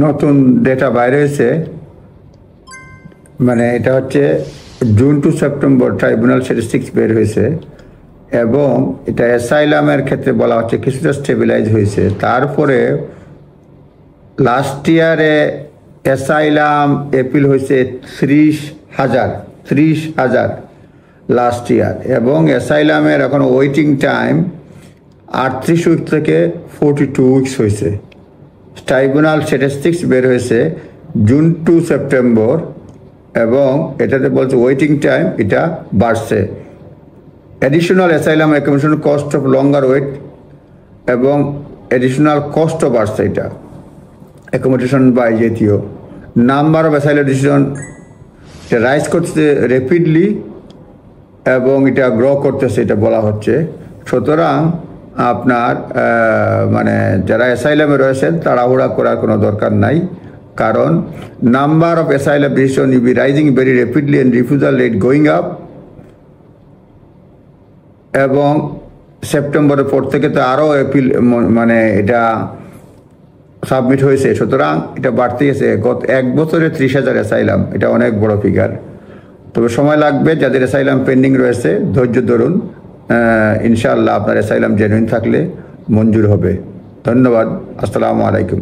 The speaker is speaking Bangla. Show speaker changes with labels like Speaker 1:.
Speaker 1: নতুন ডেটা বাইর হয়েছে, মানে এটা হচ্ছে June to September tribunal statistics বের হয়েছে, এবং এটা অ্যাসাইলামের ক্ষেত্রে বলা হচ্ছে কিছুটা স্টেবিলাইজ হয়েছে। তারপরে লাস্ট ইয়ারে অ্যাসাইলাম এপিল হয়েছে 30,000 লাস্ট ইয়ার, এবং অ্যাসাইলামের এখন ওয়েটিং টাইম 38 উইক থেকে 42 উইকস হয়েছে। ট্রাইব্যুনাল স্ট্যাটিস্টিক্স বের হয়েছে জুন টু সেপ্টেম্বর, এবং এটাতে বলছে ওয়েটিং টাইম এটা বাড়ছে। Additional asylum accommodation cost of longer wait এবং অ্যাডিশনাল কস্টও বাড়ছে, এটা অ্যাকোমোডেশন বা জাতীয় নাম্বার অফ অ্যাসাইলাম ডিসিশন এটা রাইজ করছে র্যাপিডলি, এবং এটা গ্রো করতেছে এটা বলা হচ্ছে। সুতরাং আপনার মানে যারা অ্যাসাইলামে রয়েছেন তাড়াহুড়া করার কোনো দরকার নাই, কারণ number of asylum decision you be rising very rapidly and refusal rate going up, এবং সেপ্টেম্বরের পর থেকে তো আরও এপিল মানে এটা সাবমিট হয়েছে। সুতরাং এটা বাড়তে গেছে, গত 1 বছরে 30,000 অ্যাসাইলাম, এটা অনেক বড় ফিগার। তবে সময় লাগবে, যাদের অ্যাসাইলাম পেন্ডিং রয়েছে ধৈর্য ধরুন, ইনশাআল্লাহ আপনার অ্যাসাইলাম জেনুইন থাকলে মঞ্জুর হবে। ধন্যবাদ, আসসালামু আলাইকুম।